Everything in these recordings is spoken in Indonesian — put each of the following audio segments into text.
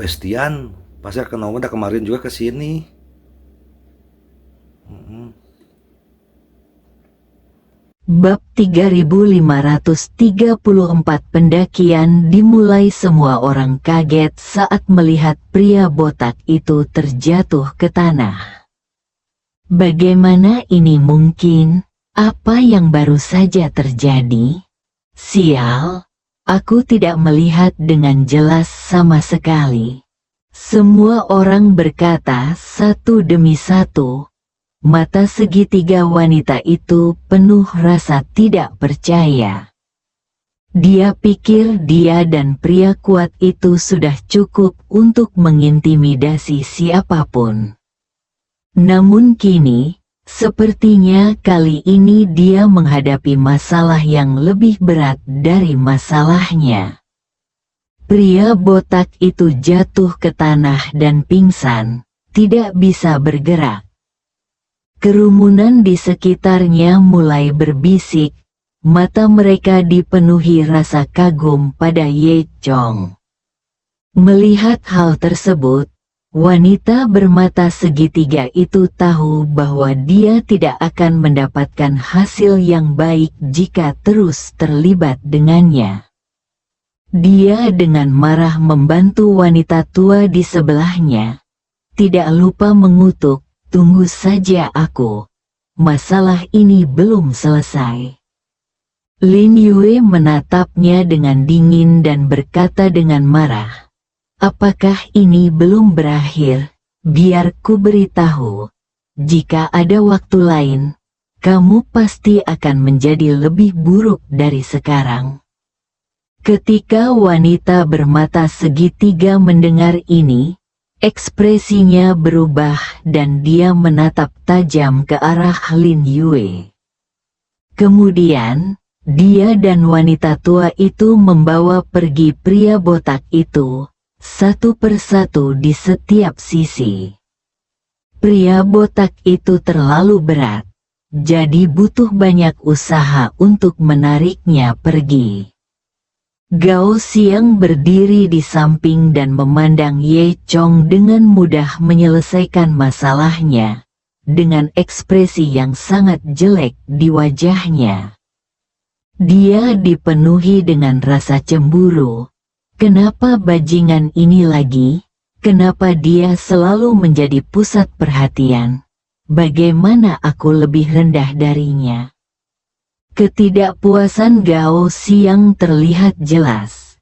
Bestian, pasar kenapa udah kemarin juga ke sini. Bab 3534 Pendakian dimulai. Semua orang kaget saat melihat pria botak itu terjatuh ke tanah. Bagaimana ini mungkin? Apa yang baru saja terjadi? Sial, aku tidak melihat dengan jelas sama sekali. Semua orang berkata satu demi satu. Mata segitiga wanita itu penuh rasa tidak percaya. Dia pikir dia dan pria kuat itu sudah cukup untuk mengintimidasi siapapun. Namun kini, sepertinya kali ini dia menghadapi masalah yang lebih berat dari masalahnya. Pria botak itu jatuh ke tanah dan pingsan, tidak bisa bergerak. Kerumunan di sekitarnya mulai berbisik, mata mereka dipenuhi rasa kagum pada Ye Chong. Melihat hal tersebut, wanita bermata segitiga itu tahu bahwa dia tidak akan mendapatkan hasil yang baik jika terus terlibat dengannya. Dia dengan marah membantu wanita tua di sebelahnya, tidak lupa mengutuk, "Tunggu saja aku. Masalah ini belum selesai." Lin Yue menatapnya dengan dingin dan berkata dengan marah, "Apakah ini belum berakhir? Biar ku beritahu. Jika ada waktu lain, kamu pasti akan menjadi lebih buruk dari sekarang." Ketika wanita bermata segitiga mendengar ini, ekspresinya berubah dan dia menatap tajam ke arah Lin Yue. Kemudian, dia dan wanita tua itu membawa pergi pria botak itu, satu persatu di setiap sisi. Pria botak itu terlalu berat, jadi butuh banyak usaha untuk menariknya pergi. Gao Xiang berdiri di samping dan memandang Ye Chong dengan mudah menyelesaikan masalahnya, dengan ekspresi yang sangat jelek di wajahnya. Dia dipenuhi dengan rasa cemburu. Kenapa bajingan ini lagi? Kenapa dia selalu menjadi pusat perhatian? Bagaimana aku lebih rendah darinya? Ketidakpuasan Gao Xiang terlihat jelas.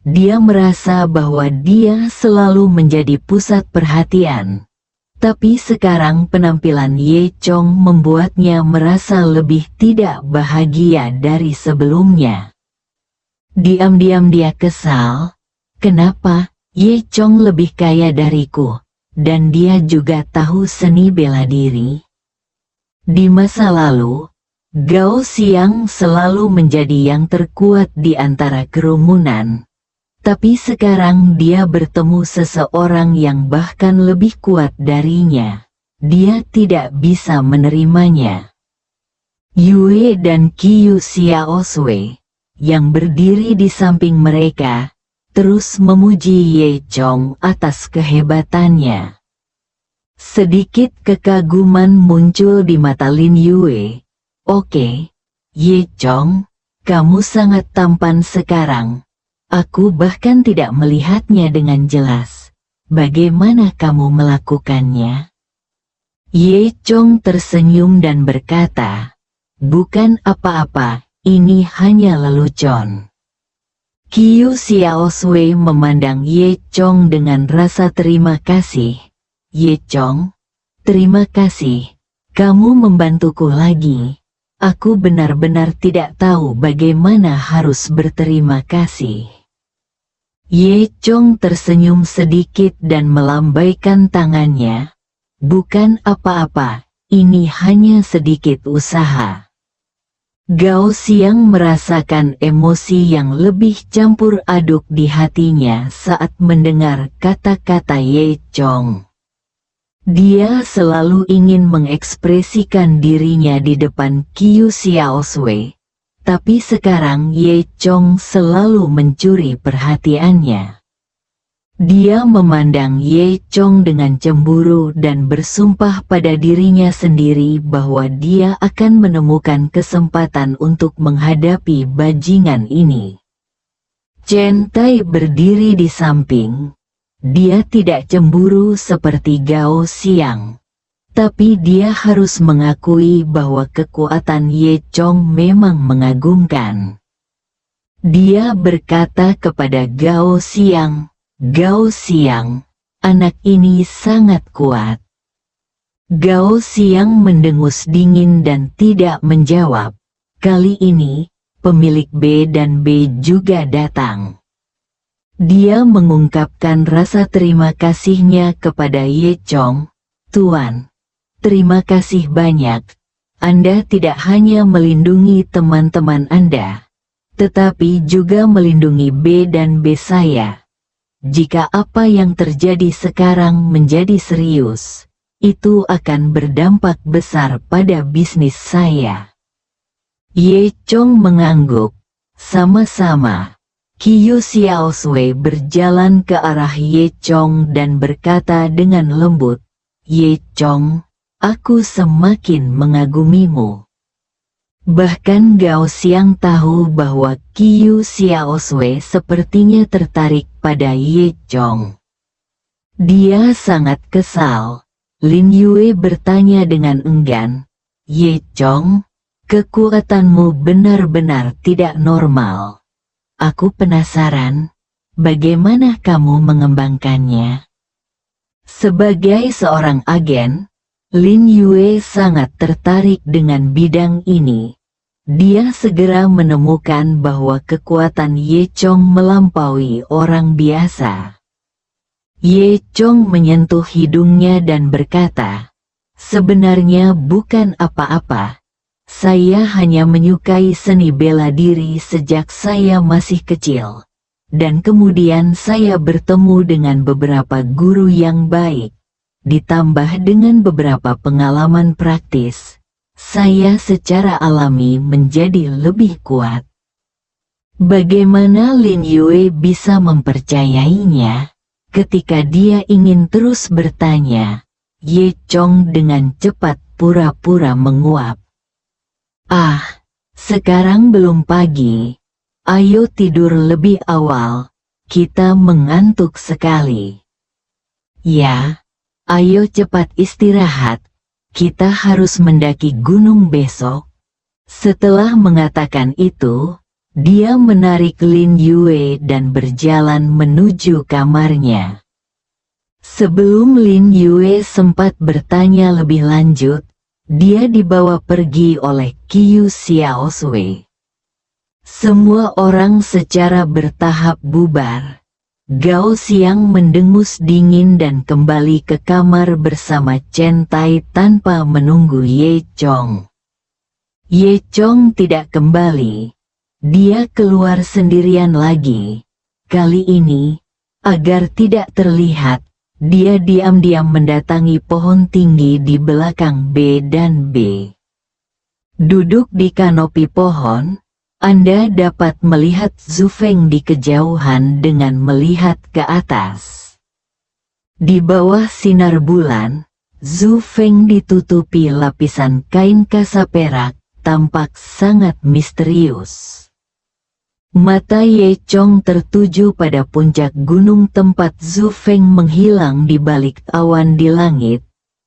Dia merasa bahwa dia selalu menjadi pusat perhatian. Tapi sekarang penampilan Ye Chong membuatnya merasa lebih tidak bahagia dari sebelumnya. Diam-diam dia kesal. Kenapa? Ye Chong lebih kaya dariku, dan dia juga tahu seni bela diri. Di masa lalu, Gao Xiang selalu menjadi yang terkuat di antara kerumunan. Tapi sekarang dia bertemu seseorang yang bahkan lebih kuat darinya. Dia tidak bisa menerimanya. Yue dan Qiu Xiaosui, yang berdiri di samping mereka, terus memuji Ye Chong atas kehebatannya. Sedikit kekaguman muncul di mata Lin Yue. "Oke, Ye Chong, kamu sangat tampan sekarang. Aku bahkan tidak melihatnya dengan jelas. Bagaimana kamu melakukannya?" Ye Chong tersenyum dan berkata, "Bukan apa-apa, ini hanya lelucon." Qiu Xiaosui memandang Ye Chong dengan rasa terima kasih. "Ye Chong, terima kasih. Kamu membantuku lagi. Aku benar-benar tidak tahu bagaimana harus berterima kasih." Ye Chong tersenyum sedikit dan melambaikan tangannya. "Bukan apa-apa, ini hanya sedikit usaha." Gao Xiang merasakan emosi yang lebih campur aduk di hatinya saat mendengar kata-kata Ye Chong. Dia selalu ingin mengekspresikan dirinya di depan Qiu Xiaosui, tapi sekarang Ye Chong selalu mencuri perhatiannya. Dia memandang Ye Chong dengan cemburu dan bersumpah pada dirinya sendiri bahwa dia akan menemukan kesempatan untuk menghadapi bajingan ini. Chen Tai berdiri di samping. Dia tidak cemburu seperti Gao Xiang. Tapi dia harus mengakui bahwa kekuatan Ye Chong memang mengagumkan. Dia berkata kepada Gao Xiang, "Gao Xiang, anak ini sangat kuat." Gao Xiang mendengus dingin dan tidak menjawab. Kali ini, pemilik B dan B juga datang. Dia mengungkapkan rasa terima kasihnya kepada Ye Chong. "Tuan, terima kasih banyak. Anda tidak hanya melindungi teman-teman Anda, tetapi juga melindungi B dan B saya. Jika apa yang terjadi sekarang menjadi serius, itu akan berdampak besar pada bisnis saya." Ye Chong mengangguk. Sama-sama. Qiu Xiaosui berjalan ke arah Ye Chong dan berkata dengan lembut, "Ye Chong, aku semakin mengagumimu." Bahkan Gao Xiang tahu bahwa Qiu Xiaosui sepertinya tertarik pada Ye Chong. Dia sangat kesal. Lin Yue bertanya dengan enggan, "Ye Chong, kekuatanmu benar-benar tidak normal. Aku penasaran, bagaimana kamu mengembangkannya?" Sebagai seorang agen, Lin Yue sangat tertarik dengan bidang ini. Dia segera menemukan bahwa kekuatan Ye Chong melampaui orang biasa. Ye Chong menyentuh hidungnya dan berkata, "Sebenarnya bukan apa-apa. Saya hanya menyukai seni bela diri sejak saya masih kecil. Dan kemudian saya bertemu dengan beberapa guru yang baik. Ditambah dengan beberapa pengalaman praktis, saya secara alami menjadi lebih kuat." Bagaimana Lin Yue bisa mempercayainya? Ketika dia ingin terus bertanya, Ye Chong dengan cepat pura-pura menguap. "Ah, sekarang belum pagi. Ayo tidur lebih awal. Kita mengantuk sekali." "Ya. Ayo cepat istirahat, kita harus mendaki gunung besok." Setelah mengatakan itu, dia menarik Lin Yue dan berjalan menuju kamarnya. Sebelum Lin Yue sempat bertanya lebih lanjut, dia dibawa pergi oleh Qiu Xiaosui. Semua orang secara bertahap bubar. Gao Xiang mendengus dingin dan kembali ke kamar bersama Chen Tai tanpa menunggu Ye Chong. Ye Chong tidak kembali. Dia keluar sendirian lagi. Kali ini, agar tidak terlihat, dia diam-diam mendatangi pohon tinggi di belakang B dan B. Duduk di kanopi pohon, Anda dapat melihat Zhu Feng di kejauhan dengan melihat ke atas. Di bawah sinar bulan, Zhu Feng ditutupi lapisan kain kasa perak, tampak sangat misterius. Mata Ye Chong tertuju pada puncak gunung tempat Zhu Feng menghilang di balik awan di langit,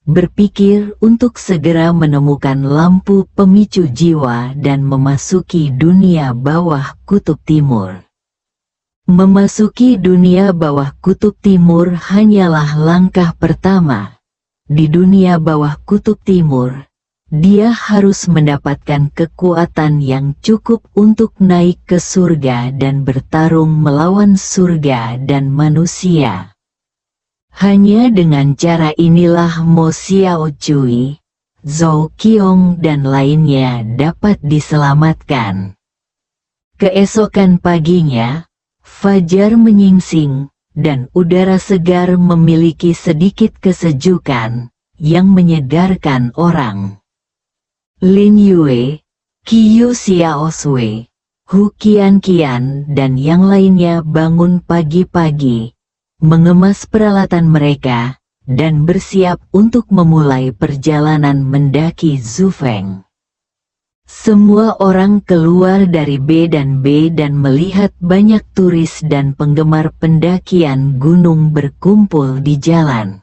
berpikir untuk segera menemukan lampu pemicu jiwa dan memasuki dunia bawah kutub timur. Memasuki dunia bawah kutub timur hanyalah langkah pertama. Di dunia bawah kutub timur, dia harus mendapatkan kekuatan yang cukup untuk naik ke surga dan bertarung melawan surga dan manusia. Hanya dengan cara inilah Mo Xiao Cui, Zhou Qiong dan lainnya dapat diselamatkan. Keesokan paginya, fajar menyingsing, dan udara segar memiliki sedikit kesejukan, yang menyegarkan orang. Lin Yue, Qiu Xiaosui, Hu Qianqian dan yang lainnya bangun pagi-pagi. mengemas peralatan mereka, dan bersiap untuk memulai perjalanan mendaki Zufeng. Semua orang keluar dari B dan melihat banyak turis dan penggemar pendakian gunung berkumpul di jalan.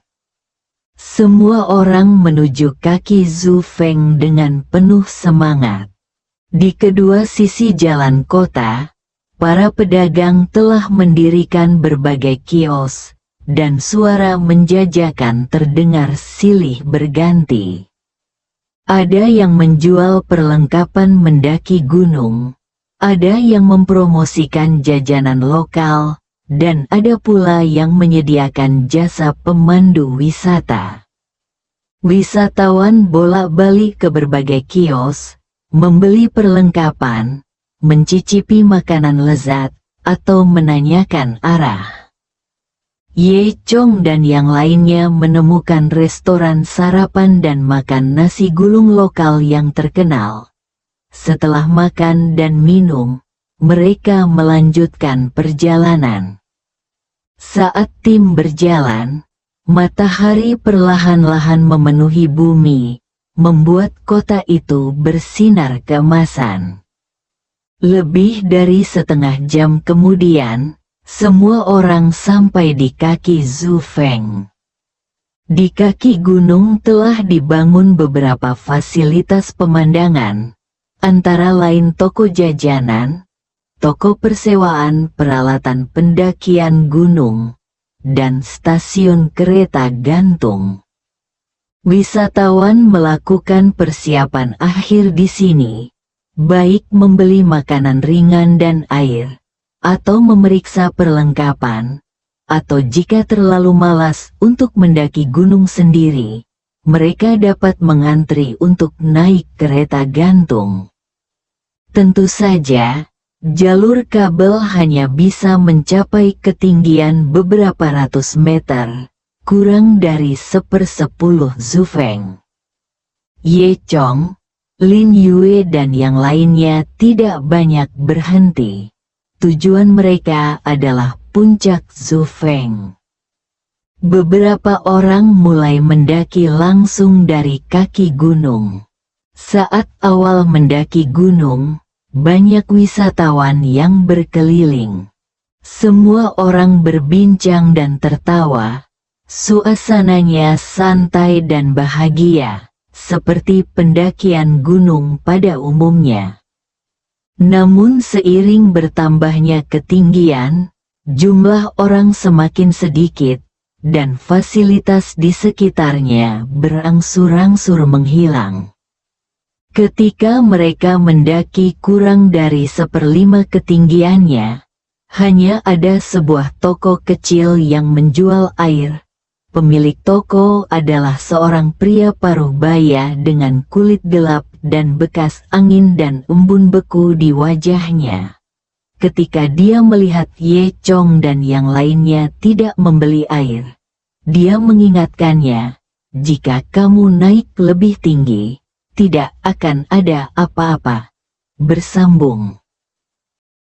Semua orang menuju kaki Zufeng dengan penuh semangat. Di kedua sisi jalan kota, para pedagang telah mendirikan berbagai kios, dan suara menjajakan terdengar silih berganti. Ada yang menjual perlengkapan mendaki gunung, ada yang mempromosikan jajanan lokal, dan ada pula yang menyediakan jasa pemandu wisata. Wisatawan bolak-balik ke berbagai kios, membeli perlengkapan, mencicipi makanan lezat, atau menanyakan arah. Ye Chong dan yang lainnya menemukan restoran sarapan dan makan nasi gulung lokal yang terkenal. Setelah makan dan minum, mereka melanjutkan perjalanan. Saat tim berjalan, matahari perlahan-lahan memenuhi bumi, membuat kota itu bersinar keemasan. Lebih dari setengah jam kemudian, semua orang sampai di kaki Zufeng. Di kaki gunung telah dibangun beberapa fasilitas pemandangan, antara lain toko jajanan, toko persewaan peralatan pendakian gunung, dan stasiun kereta gantung. Wisatawan melakukan persiapan akhir di sini, baik membeli makanan ringan dan air, atau memeriksa perlengkapan, atau jika terlalu malas untuk mendaki gunung sendiri, mereka dapat mengantri untuk naik kereta gantung. Tentu saja, jalur kabel hanya bisa mencapai ketinggian beberapa ratus meter, kurang dari 1/10 Zufeng. Ye Chong, Lin Yue dan yang lainnya tidak banyak berhenti. Tujuan mereka adalah puncak Zufeng. Beberapa orang mulai mendaki langsung dari kaki gunung. Saat awal mendaki gunung, banyak wisatawan yang berkeliling. Semua orang berbincang dan tertawa. Suasananya santai dan bahagia, seperti pendakian gunung pada umumnya. Namun seiring bertambahnya ketinggian, jumlah orang semakin sedikit, dan fasilitas di sekitarnya berangsur-angsur menghilang. Ketika mereka mendaki kurang dari 1/5 ketinggiannya, hanya ada sebuah toko kecil yang menjual air. Pemilik toko adalah seorang pria paruh baya dengan kulit gelap dan bekas angin dan embun beku di wajahnya. Ketika dia melihat Ye Chong dan yang lainnya tidak membeli air, dia mengingatkannya, "Jika kamu naik lebih tinggi, tidak akan ada apa-apa." Bersambung.